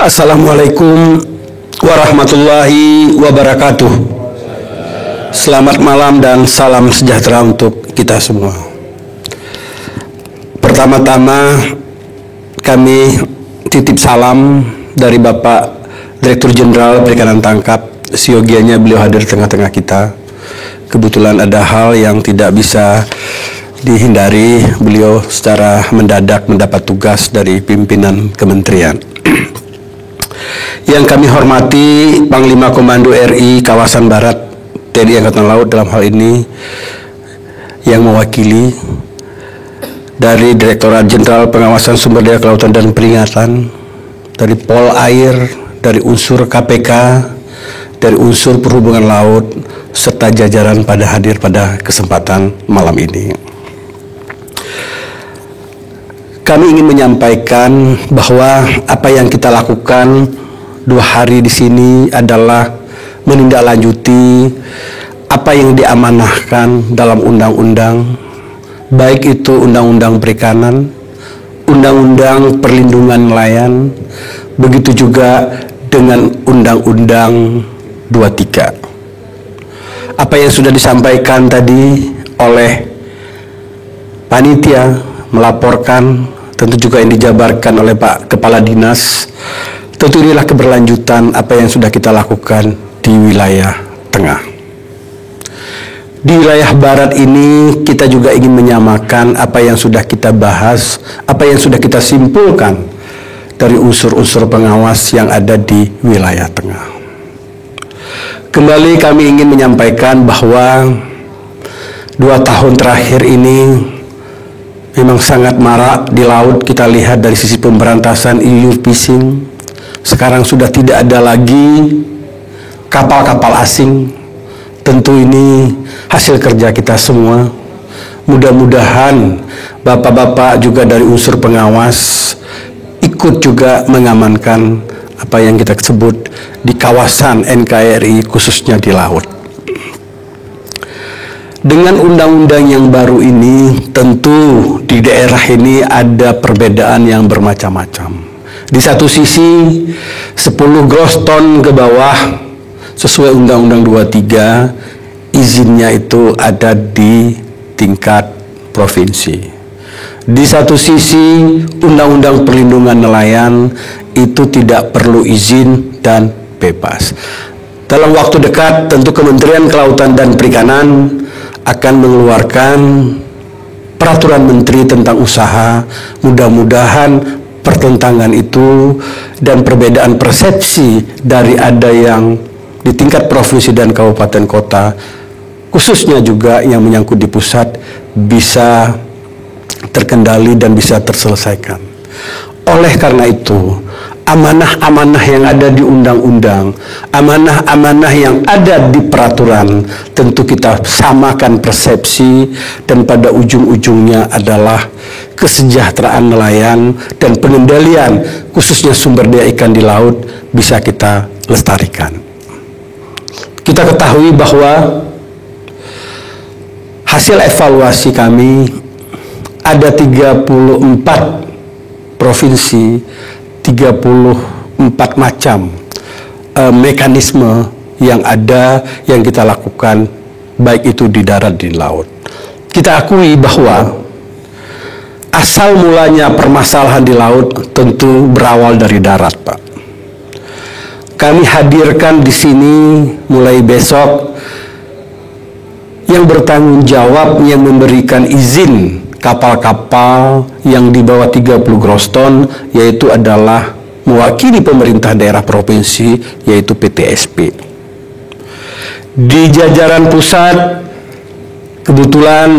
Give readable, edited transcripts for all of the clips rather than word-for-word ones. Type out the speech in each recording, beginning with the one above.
Assalamualaikum warahmatullahi wabarakatuh. Selamat malam dan salam sejahtera untuk kita semua. Pertama-tama kami titip salam dari Bapak Direktur Jenderal Perikanan Tangkap. Siogianya beliau hadir tengah-tengah kita. Kebetulan ada hal yang tidak bisa dihindari, beliau secara mendadak mendapat tugas dari pimpinan kementerian. Yang kami hormati Panglima Komando RI Kawasan Barat TNI Angkatan Laut dalam hal ini, yang mewakili dari Direktorat Jenderal Pengawasan Sumber Daya Kelautan dan Peringatan, dari Polair, dari unsur KPK, dari unsur Perhubungan Laut, serta jajaran pada hadir pada kesempatan malam ini. Kami ingin menyampaikan bahwa apa yang kita lakukan 2 hari di sini adalah menindaklanjuti apa yang diamanahkan dalam undang-undang, baik itu Undang-Undang Perikanan, Undang-Undang Perlindungan Nelayan, begitu juga dengan Undang-Undang 23. Apa yang sudah disampaikan tadi oleh panitia melaporkan, tentu juga yang dijabarkan oleh Pak Kepala Dinas, tentu inilah keberlanjutan apa yang sudah kita lakukan di wilayah tengah. Di wilayah barat ini kita juga ingin menyamakan apa yang sudah kita bahas, apa yang sudah kita simpulkan dari unsur-unsur pengawas yang ada di wilayah tengah. Kembali kami ingin menyampaikan bahwa 2 tahun terakhir ini memang sangat marak di laut. Kita lihat dari sisi pemberantasan illegal fishing, sekarang sudah tidak ada lagi kapal-kapal asing. Tentu ini hasil kerja kita semua. Mudah-mudahan bapak-bapak juga dari unsur pengawas ikut juga mengamankan apa yang kita sebut di kawasan NKRI, khususnya di laut. Dengan undang-undang yang baru ini, tentu di daerah ini ada perbedaan yang bermacam-macam. Di satu sisi 10 gross ton ke bawah sesuai Undang-Undang 23, izinnya itu ada di tingkat provinsi. Di satu sisi Undang-Undang Perlindungan Nelayan itu tidak perlu izin dan bebas. Dalam waktu dekat tentu Kementerian Kelautan dan Perikanan akan mengeluarkan peraturan menteri tentang usaha. Mudah-mudahan pertentangan itu dan perbedaan persepsi dari ada yang di tingkat provinsi dan kabupaten kota, khususnya juga yang menyangkut di pusat, bisa terkendali dan bisa terselesaikan. Oleh karena itu, amanah-amanah yang ada di undang-undang, amanah-amanah yang ada di peraturan, tentu kita samakan persepsi, dan pada ujung-ujungnya adalah kesejahteraan nelayan dan pengendalian khususnya sumber daya ikan di laut bisa kita lestarikan. Kita ketahui bahwa hasil evaluasi kami ada 34 provinsi, 34 macam mekanisme yang ada yang kita lakukan, baik itu di darat di laut. Kita akui bahwa asal mulanya permasalahan di laut tentu berawal dari darat, Pak. Kami hadirkan di sini mulai besok yang bertanggung jawab yang memberikan izin kapal-kapal yang di bawah 30 gross ton, yaitu adalah mewakili pemerintah daerah provinsi, yaitu PTSP. Di jajaran pusat, kebetulan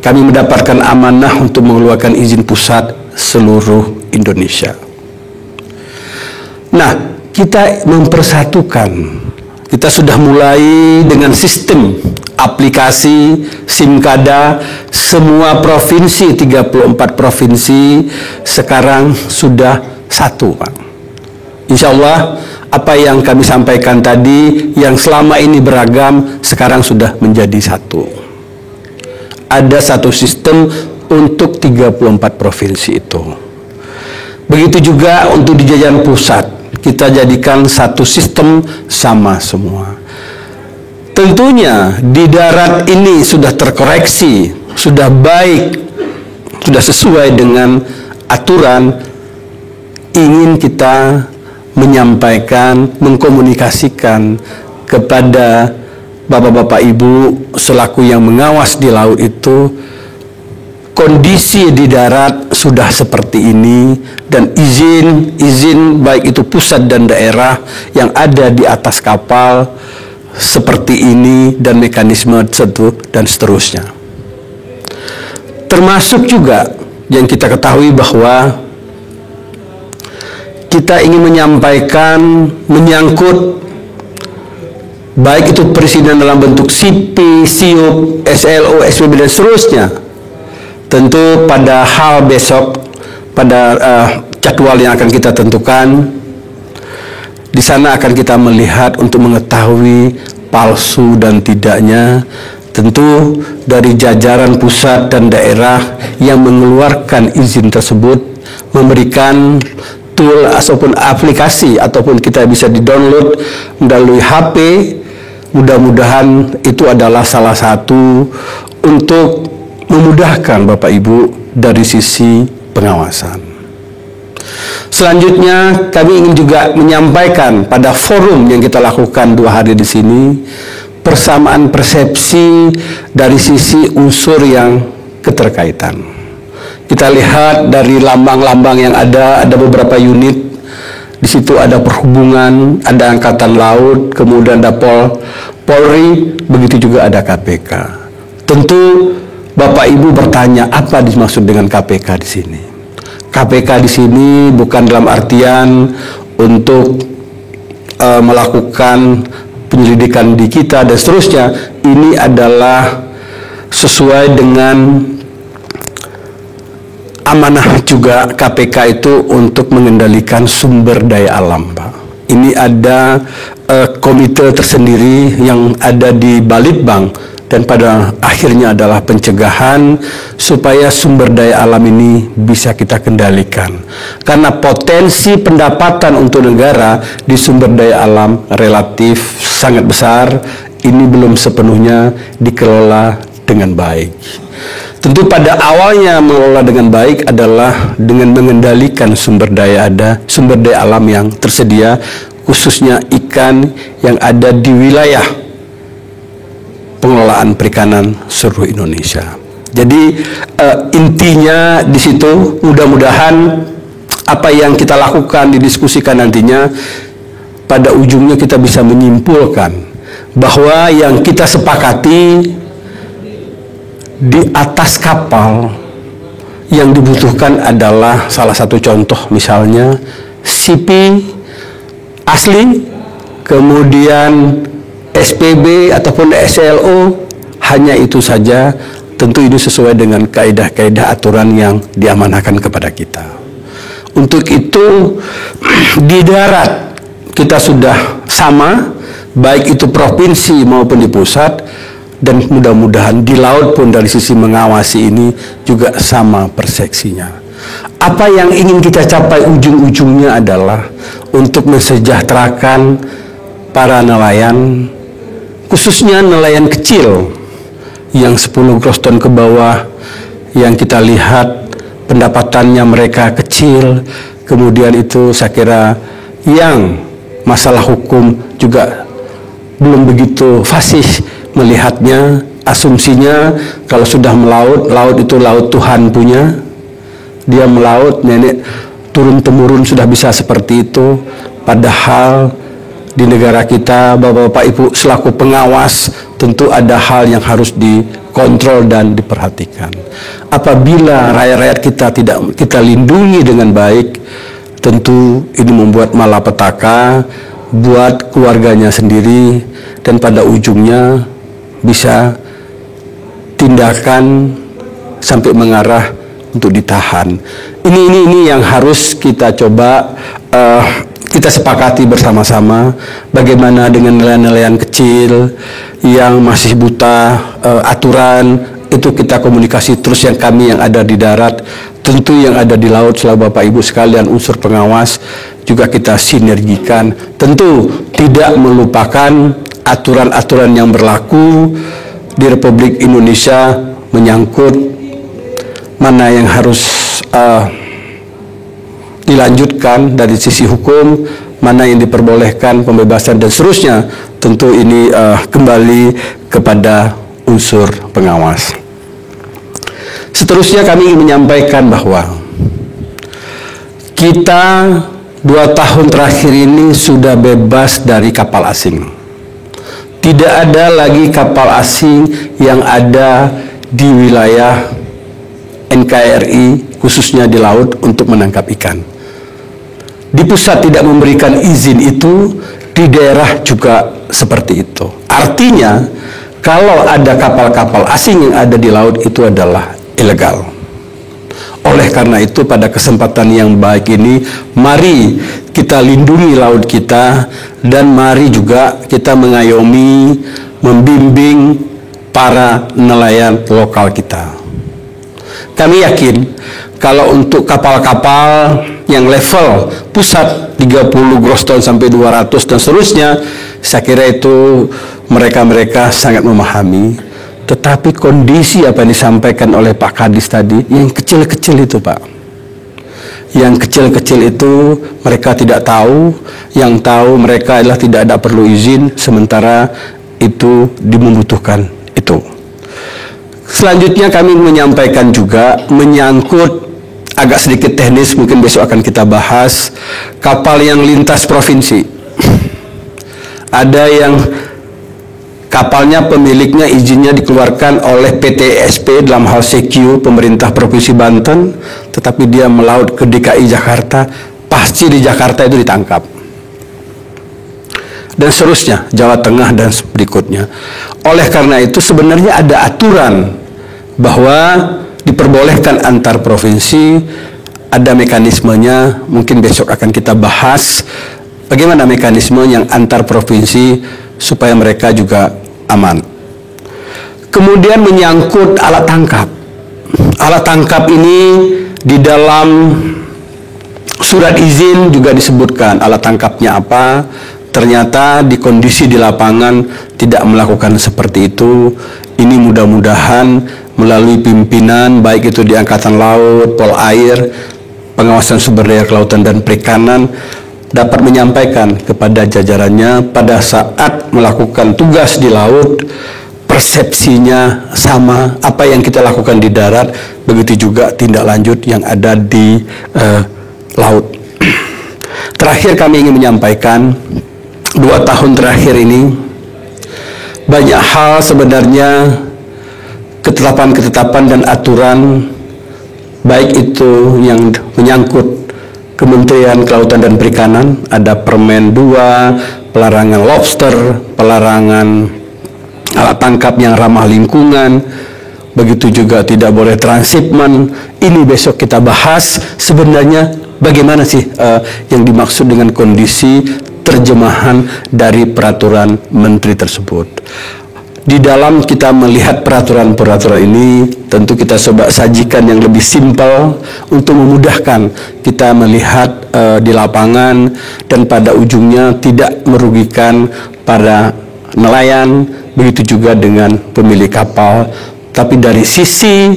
kami mendapatkan amanah untuk mengeluarkan izin pusat seluruh Indonesia. Nah, kita mempersatukan. Kita sudah mulai dengan sistem aplikasi SIMKADA, semua provinsi, 34 provinsi sekarang sudah satu, Pak. Insya Allah apa yang kami sampaikan tadi yang selama ini beragam sekarang sudah menjadi satu. Ada satu sistem untuk 34 provinsi itu. Begitu juga untuk di jajaran pusat. kita jadikan satu sistem sama semua. Tentunya di darat ini sudah terkoreksi, sudah baik, sudah sesuai dengan aturan. Ingin kita menyampaikan, mengkomunikasikan kepada bapak-bapak ibu selaku yang mengawas di laut itu, kondisi di darat sudah seperti ini, dan izin baik itu pusat dan daerah yang ada di atas kapal seperti ini, dan mekanisme tertentu dan seterusnya. Termasuk juga yang kita ketahui bahwa kita ingin menyampaikan menyangkut baik itu perizinan dalam bentuk CP, SIUP, SLO, SPB dan seterusnya. Tentu pada hal besok, pada jadwal yang akan kita tentukan, di sana akan kita melihat untuk mengetahui palsu dan tidaknya. Tentu dari jajaran pusat dan daerah yang mengeluarkan izin tersebut memberikan tool ataupun aplikasi, ataupun kita bisa di-download melalui HP. Mudah-mudahan itu adalah salah satu untuk memudahkan Bapak Ibu dari sisi pengawasan. Selanjutnya kami ingin juga menyampaikan pada forum yang kita lakukan 2 hari di sini, persamaan persepsi dari sisi unsur yang keterkaitan. Kita lihat dari lambang-lambang yang ada beberapa unit. Di situ ada perhubungan, ada angkatan laut, kemudian ada Polri, begitu juga ada KPK. Tentu Bapak Ibu bertanya, apa dimaksud dengan KPK di sini? KPK di sini bukan dalam artian untuk melakukan penyelidikan di kita dan seterusnya. Ini adalah sesuai dengan amanah juga KPK itu untuk mengendalikan sumber daya alam, Pak. Ini ada komite tersendiri yang ada di Balitbang, dan pada akhirnya adalah pencegahan supaya sumber daya alam ini bisa kita kendalikan. Karena potensi pendapatan untuk negara di sumber daya alam relatif sangat besar, ini belum sepenuhnya dikelola dengan baik. Tentu pada awalnya mengelola dengan baik adalah dengan mengendalikan sumber daya alam yang tersedia, khususnya ikan yang ada di wilayah pengelolaan perikanan seluruh Indonesia. Jadi intinya di situ, mudah-mudahan apa yang kita lakukan didiskusikan nantinya, pada ujungnya kita bisa menyimpulkan bahwa yang kita sepakati di atas kapal yang dibutuhkan adalah salah satu contoh misalnya CP asli, kemudian SPB ataupun SLO, hanya itu saja. Tentu ini sesuai dengan kaidah-kaidah aturan yang diamanahkan kepada kita. Untuk itu di darat kita sudah sama, baik itu provinsi maupun di pusat, dan mudah-mudahan di laut pun dari sisi mengawasi ini juga sama persepsinya. Apa yang ingin kita capai ujung-ujungnya adalah untuk mensejahterakan para nelayan, khususnya nelayan kecil yang 10 gross ton ke bawah, yang kita lihat pendapatannya mereka kecil. Kemudian itu saya kira yang masalah hukum juga belum begitu fasih melihatnya. Asumsinya kalau sudah melaut, laut itu laut Tuhan punya, dia melaut, nenek turun-temurun sudah bisa seperti itu. Padahal di negara kita, Bapak-Bapak Ibu selaku pengawas, tentu ada hal yang harus dikontrol dan diperhatikan. Apabila rakyat-rakyat kita tidak kita lindungi dengan baik, tentu ini membuat malapetaka buat keluarganya sendiri, dan pada ujungnya bisa tindakan sampai mengarah untuk ditahan. Ini yang harus kita coba kita sepakati bersama-sama. Bagaimana dengan nelayan-nelayan kecil yang masih buta aturan, itu kita komunikasi terus, yang kami yang ada di darat, tentu yang ada di laut, selalu Bapak Ibu sekalian unsur pengawas juga kita sinergikan. Tentu tidak melupakan aturan-aturan yang berlaku di Republik Indonesia menyangkut mana yang harus dilanjutkan dari sisi hukum, mana yang diperbolehkan, pembebasan dan seterusnya. Tentu ini kembali kepada unsur pengawas. Seterusnya kami ingin menyampaikan bahwa kita 2 tahun terakhir ini sudah bebas dari kapal asing. Tidak ada lagi kapal asing yang ada di wilayah NKRI, khususnya di laut, untuk menangkap ikan. Di pusat tidak memberikan izin itu, di daerah juga seperti itu. Artinya, kalau ada kapal-kapal asing yang ada di laut, itu adalah ilegal. Oleh karena itu, pada kesempatan yang baik ini, mari kita lindungi laut kita, dan mari juga kita mengayomi, membimbing para nelayan lokal kita. Kami yakin, kalau untuk kapal-kapal yang level pusat 30 gross ton sampai 200 dan seterusnya, saya kira itu mereka sangat memahami. Tetapi kondisi apa yang disampaikan oleh Pak Kadis tadi, yang kecil-kecil itu Pak, yang kecil-kecil itu mereka tidak tahu, yang tahu mereka adalah tidak ada perlu izin, sementara itu membutuhkan itu. Selanjutnya kami menyampaikan juga menyangkut agak sedikit teknis, mungkin besok akan kita bahas, kapal yang lintas provinsi. Ada yang kapalnya pemiliknya izinnya dikeluarkan oleh PTSP dalam hal CQ pemerintah Provinsi Banten, tetapi dia melaut ke DKI Jakarta, pasti di Jakarta itu ditangkap. Dan seterusnya, Jawa Tengah dan berikutnya. Oleh karena itu sebenarnya ada aturan bahwa diperbolehkan antar provinsi, ada mekanismenya, mungkin besok akan kita bahas bagaimana mekanisme yang antar provinsi supaya mereka juga aman. Kemudian menyangkut alat tangkap. Alat tangkap ini di dalam surat izin juga disebutkan alat tangkapnya apa. Ternyata di kondisi di lapangan tidak melakukan seperti itu. Ini mudah-mudahan melalui pimpinan baik itu di Angkatan Laut, Polair, Pengawasan Sumber Daya Kelautan dan Perikanan dapat menyampaikan kepada jajarannya pada saat melakukan tugas di laut, persepsinya sama, apa yang kita lakukan di darat, begitu juga tindak lanjut yang ada di laut. Terakhir kami ingin menyampaikan, 2 tahun terakhir ini banyak hal sebenarnya, ketetapan-ketetapan dan aturan, baik itu yang menyangkut Kementerian Kelautan dan Perikanan, ada Permen 2, pelarangan lobster, pelarangan alat tangkap yang ramah lingkungan, begitu juga tidak boleh transshipment. Ini besok kita bahas sebenarnya bagaimana sih yang dimaksud dengan kondisi terjemahan dari peraturan menteri tersebut. Di dalam kita melihat peraturan-peraturan ini, tentu kita coba sajikan yang lebih simpel untuk memudahkan kita melihat di lapangan, dan pada ujungnya tidak merugikan para nelayan, begitu juga dengan pemilik kapal. Tapi dari sisi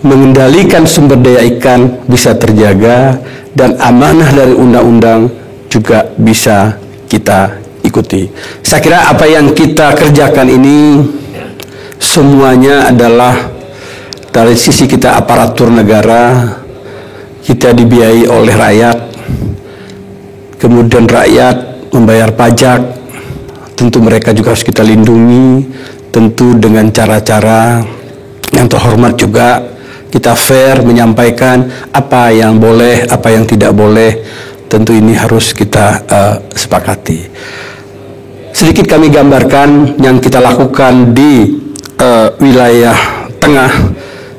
mengendalikan sumber daya ikan bisa terjaga, dan amanah dari undang-undang juga bisa kita ikuti. Saya kira apa yang kita kerjakan ini semuanya adalah dari sisi kita aparatur negara, kita dibiayai oleh rakyat, kemudian rakyat membayar pajak, tentu mereka juga harus kita lindungi, tentu dengan cara-cara yang terhormat juga, kita fair menyampaikan apa yang boleh, apa yang tidak boleh. Tentu ini harus kita sepakati. Sedikit kami gambarkan yang kita lakukan di wilayah tengah.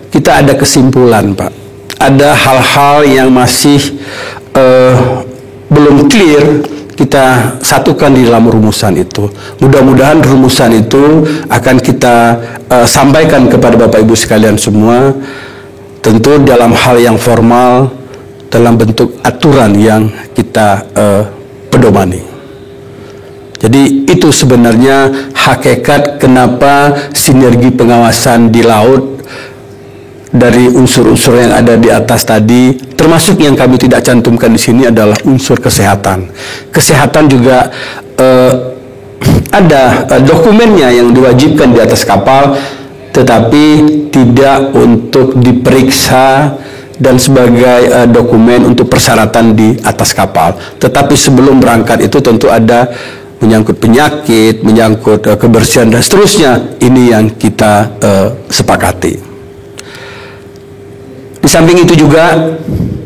Kita ada kesimpulan, Pak. Ada hal-hal yang masih belum clear, kita satukan di dalam rumusan itu. Mudah-mudahan rumusan itu akan kita sampaikan kepada Bapak Ibu sekalian semua, tentu dalam hal yang formal, dalam bentuk aturan yang kita pedomani. Jadi itu sebenarnya hakikat kenapa sinergi pengawasan di laut dari unsur-unsur yang ada di atas tadi, termasuk yang kami tidak cantumkan di sini adalah unsur kesehatan. Kesehatan juga ada dokumennya yang diwajibkan di atas kapal, tetapi tidak untuk diperiksa dan sebagai dokumen untuk persyaratan di atas kapal. Tetapi sebelum berangkat itu tentu ada menyangkut penyakit, menyangkut kebersihan dan seterusnya. Ini yang kita sepakati. Di samping itu juga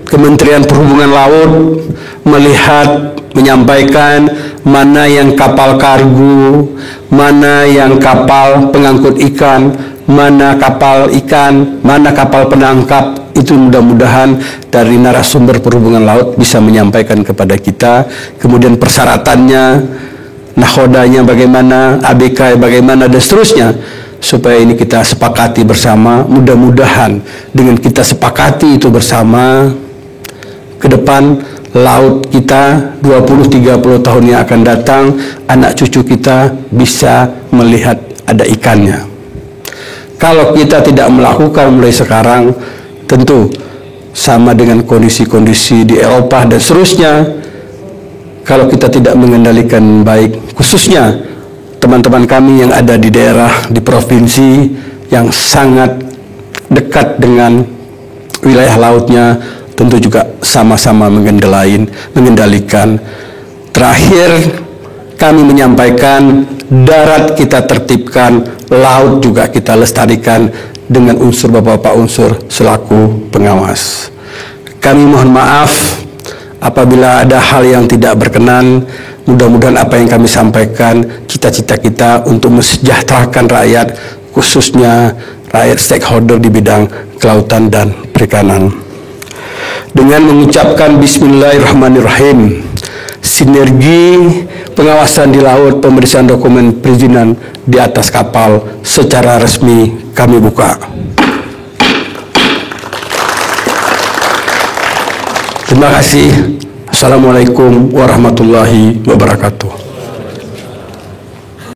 Kementerian Perhubungan Laut melihat, menyampaikan mana yang kapal kargo, mana yang kapal pengangkut ikan, mana kapal ikan, mana kapal penangkap. Itu mudah-mudahan dari narasumber perhubungan laut bisa menyampaikan kepada kita, kemudian persyaratannya, nahodanya bagaimana, ABK bagaimana dan seterusnya, supaya ini kita sepakati bersama. Mudah-mudahan dengan kita sepakati itu bersama, ke depan laut kita 20-30 tahun yang akan datang, anak cucu kita bisa melihat ada ikannya. Kalau kita tidak melakukan mulai sekarang, tentu sama dengan kondisi-kondisi di Eropa dan seterusnya. Kalau kita tidak mengendalikan baik, khususnya teman-teman kami yang ada di daerah, di provinsi yang sangat dekat dengan wilayah lautnya, tentu juga sama-sama mengendalikan. Terakhir, kami menyampaikan darat kita tertibkan, laut juga kita lestarikan dengan unsur bapak-bapak unsur selaku pengawas. Kami mohon maaf apabila ada hal yang tidak berkenan. Mudah-mudahan apa yang kami sampaikan, cita-cita kita untuk mesejahterakan rakyat, khususnya rakyat stakeholder di bidang kelautan dan perikanan. Dengan mengucapkan Bismillahirrahmanirrahim, sinergi pengawasan di laut, pemeriksaan dokumen perizinan di atas kapal secara resmi kami buka. Terima kasih. Assalamualaikum warahmatullahi wabarakatuh.